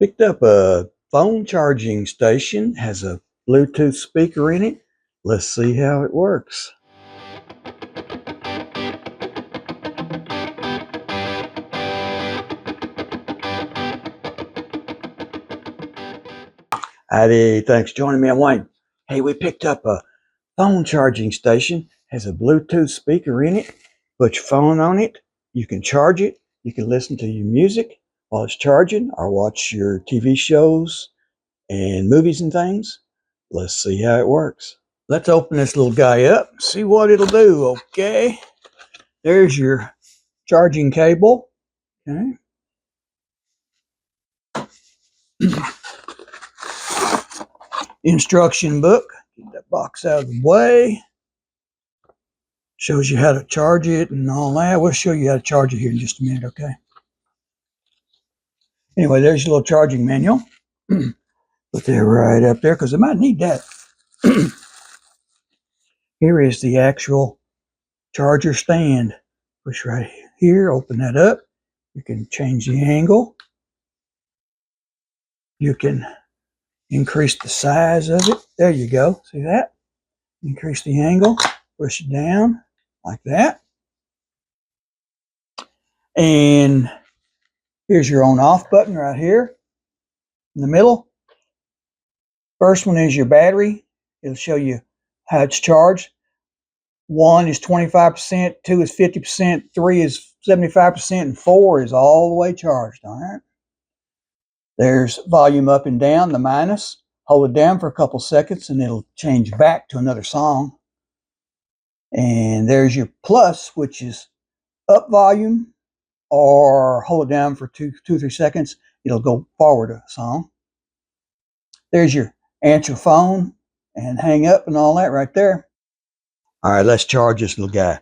Picked up a phone charging station, has a Bluetooth speaker in it. Let's see how it works. Howdy, thanks for joining me. I'm Wayne. Hey, we picked up a phone charging station, has a Bluetooth speaker in it. Put your phone on it, you can charge it, you can listen to your music while it's charging or watch your TV shows and movies and things. Let's see how it works. Let's open this little guy up and see what it'll do. Okay, there's your charging cable. Okay. Instruction book. Get that box out of the way. Shows you how to charge it and all that. We'll show you how to charge it here in just a minute, okay? Anyway, there's your little charging manual. Put that right up there because I might need that. Here is the actual charger stand. Push right here, open that up. You can change the angle. You can increase the size of it. There you go. See that? Increase the angle. Push it down like that. And here's your on off button right here in the middle. First one is your battery. It'll show you how it's charged. 1 is 25%, 2 is 50%, 3 is 75%, and 4 is all the way charged. All right. There's volume up and down, the minus. Hold it down for a couple seconds and it'll change back to another song. And there's your plus, which is up volume, or hold it down for two or 3 seconds. It'll go forward a song. There's your answer phone and hang up and all that right there. All right, let's charge this little guy.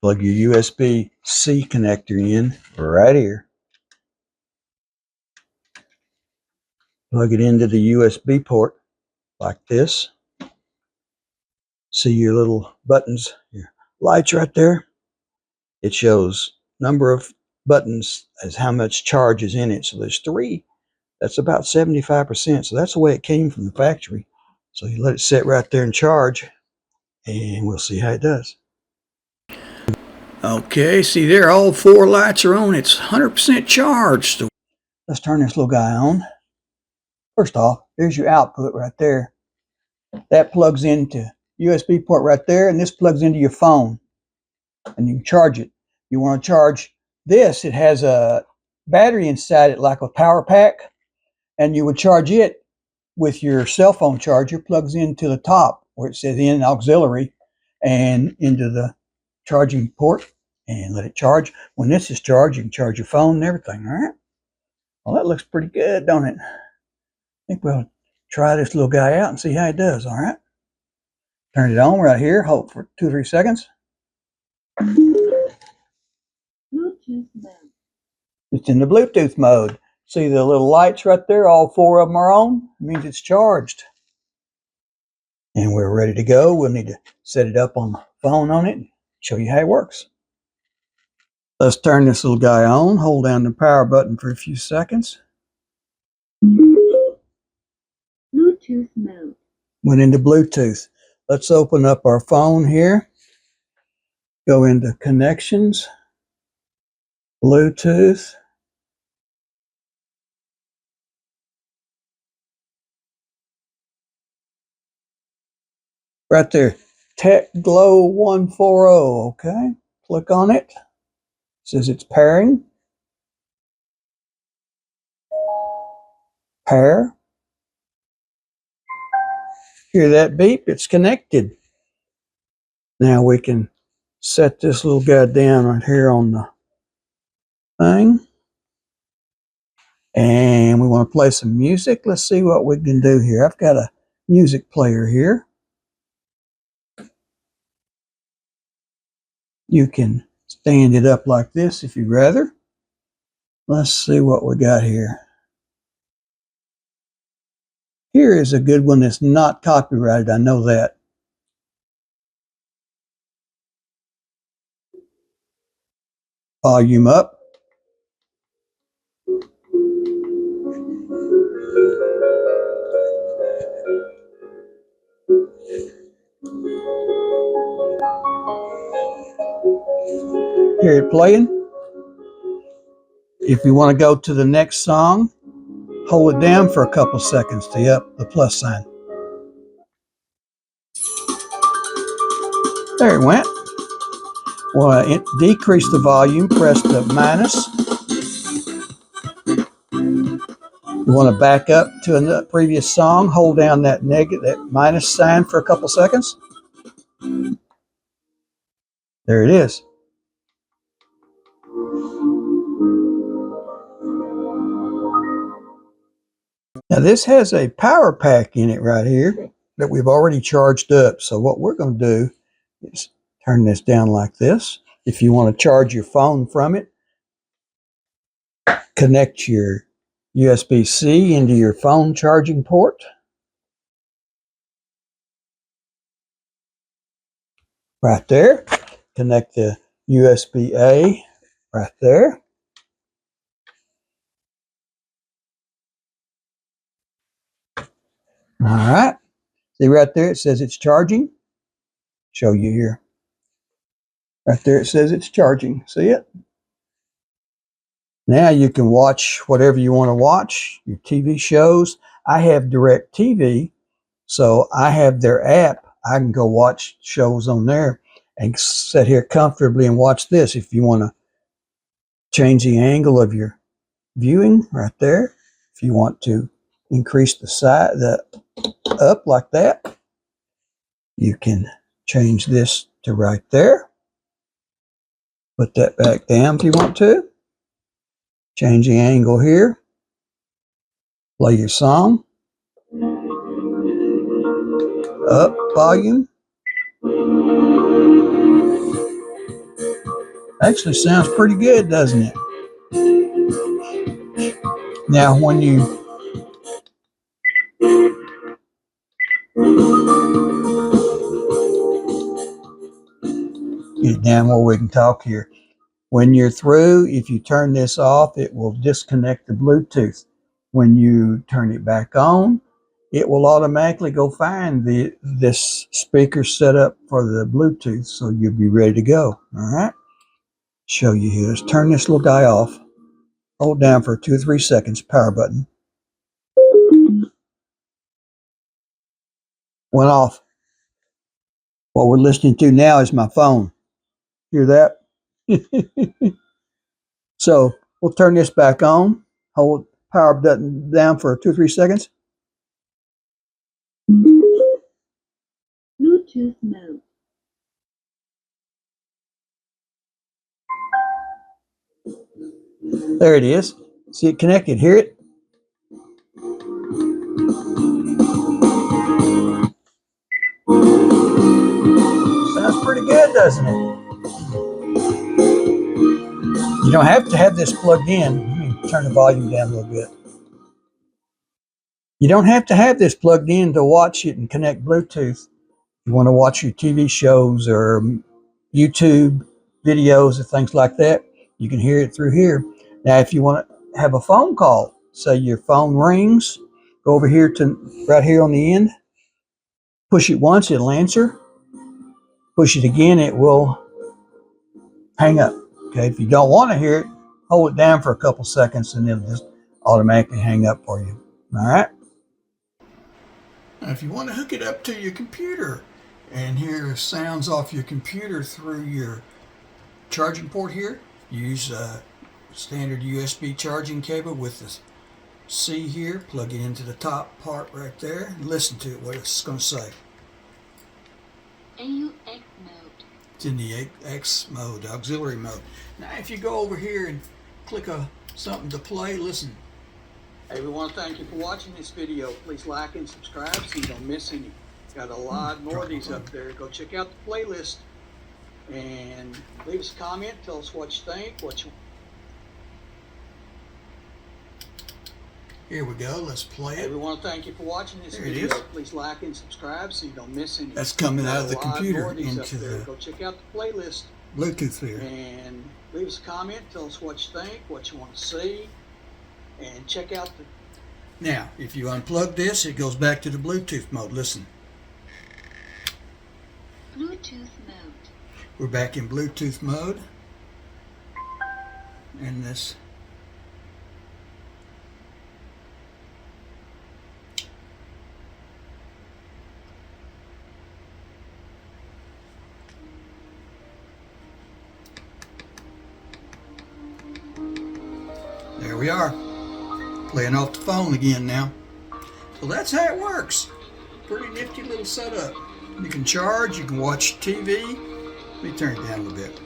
Plug your USB-C connector in right here. Plug it into the USB port like this. See your little buttons, your lights right there. It shows number of buttons as how much charge is in it. So there's 3. That's about 75%. So that's the way it came from the factory. So you let it sit right there and charge, and we'll see how it does. Okay, see there, all 4 lights are on. It's 100% charged. Let's turn this little guy on. First off, there's your output right there. That plugs into USB port right there, and this plugs into your phone, and you can charge it. You want to charge this, it has a battery inside it like a power pack, and you would charge it with your cell phone charger. Plugs into the top where it says in auxiliary and into the charging port and let it charge. When this is charged, you can charge your phone and everything. All right. Well, that looks pretty good, don't it? I think we'll try this little guy out and see how it does. All right. Turn it on right here. Hold for 2 or 3 seconds. Bluetooth mode. It's in the Bluetooth mode. See the little lights right there? All 4 of them are on. It means it's charged. And we're ready to go. We'll need to set it up on the phone on it and show you how it works. Let's turn this little guy on. Hold down the power button for a few seconds. Bluetooth mode. Went into Bluetooth. Let's open up our phone here. Go into connections. Bluetooth. Right there. TechGlow 140. Okay. Click on it. It says it's pairing. Pair. Hear that beep? It's connected. Now we can set this little guy down right here on the thing. And we want to play some music. Let's see what we can do here. I've got a music player here. You can stand it up like this if you'd rather. Let's see what we got here. Here is a good one that's not copyrighted. I know that. Volume up. it playing. If you want to go to the next song, hold it down for a couple seconds to up the plus sign. There it went. Want to decrease the volume, press the minus. You want to back up to a previous song, hold down that minus sign for a couple seconds. There it is. Now this has a power pack in it right here that we've already charged up. So what we're going to do is turn this down like this. If you want to charge your phone from it, connect your USB-C into your phone charging port. Right there. Connect the USB-A right there. All right. See right there, it says it's charging. Show you here. Right there, it says it's charging. See it? Now you can watch whatever you want to watch, your TV shows. I have DirecTV, so I have their app. I can go watch shows on there and sit here comfortably and watch this. If you want to change the angle of your viewing, right there. If you want to increase the up like that, you can change this to right there. Put that back down if you want to. Change the angle here. Play your song. Up volume. Actually sounds pretty good, doesn't it? Now when you get it down where we can talk here. When you're through, if you turn this off, it will disconnect the Bluetooth. When you turn it back on, it will automatically go find this speaker set up for the Bluetooth, so you'll be ready to go. All right. Show you here. Let's turn this little guy off. Hold down for 2 or 3 seconds. Power button. Went off. What we're listening to now is my phone. Hear that? So we'll turn this back on. Hold power button down for 2 or 3 seconds. Bluetooth mode. There it is. See it connected. Hear it? Sounds pretty good, doesn't it? You don't have to have this plugged in. Let me turn the volume down a little bit. You don't have to have this plugged in to watch it and connect Bluetooth. You want to watch your TV shows or YouTube videos or things like that, you can hear it through here. Now, if you want to have a phone call, say your phone rings, go over here to right here on the end, push it once, it'll answer. Push it again, it will hang up. Okay, if you don't want to hear it, hold it down for a couple seconds and it'll just automatically hang up for you. All right. Now, if you want to hook it up to your computer and hear sounds off your computer through your charging port here, use a standard USB charging cable with the C here. Plug it into the top part right there and listen to it, what it's going to say. AUX mode. It's in the X mode, auxiliary mode. Now, if you go over here and click something to play, listen. Hey, we want to thank you for watching this video. Please like and subscribe so you don't miss any. Got a lot more of these up there. Go check out the playlist and leave us a comment. Tell us what you think. Here we go. Let's play it. Hey, we want to thank you for watching this video. Please like and subscribe so you don't miss any. That's coming out of the computer into the. Go check out the playlist. Bluetooth here. And leave us a comment. Tell us what you think, what you want to see. And check out the... Now, if you unplug this, it goes back to the Bluetooth mode. Listen. Bluetooth mode. We're back in Bluetooth mode. in this. There we are, playing off the phone again now. So that's how it works. Pretty nifty little setup. You can charge, you can watch TV. Let me turn it down a little bit.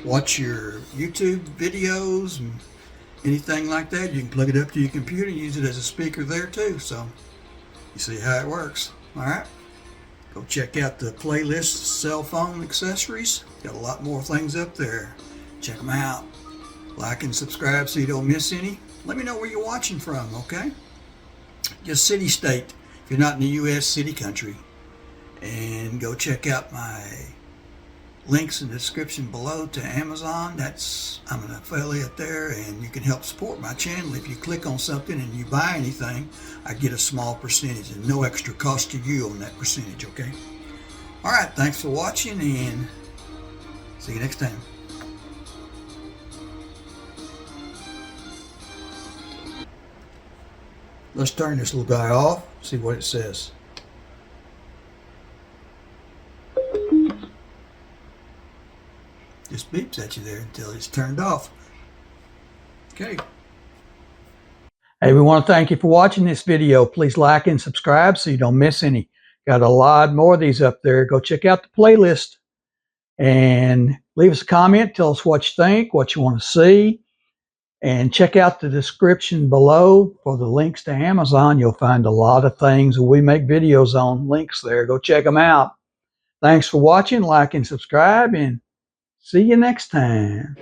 Watch your YouTube videos and anything like that. You can plug it up to your computer and use it as a speaker there too. So you see how it works. All right. Go check out the playlist, cell phone accessories. Got a lot more things up there. Check them out. Like and subscribe so you don't miss any. Let me know where you're watching from, okay? Just city state if you're not in the U.S. city country. And go check out my links in the description below to Amazon. I'm an affiliate there, and you can help support my channel. If you click on something and you buy anything, I get a small percentage and no extra cost to you on that percentage, okay? All right, thanks for watching, and see you next time. Let's turn this little guy off, see what it says. Just beeps at you there until it's turned off. Okay. Hey, we want to thank you for watching this video. Please like and subscribe so you don't miss any. Got a lot more of these up there. Go check out the playlist and leave us a comment. Tell us what you think, what you want to see. And check out the description below for the links to Amazon. You'll find a lot of things that we make videos on. Links there. Go check them out. Thanks for watching. Like and subscribe, and see you next time.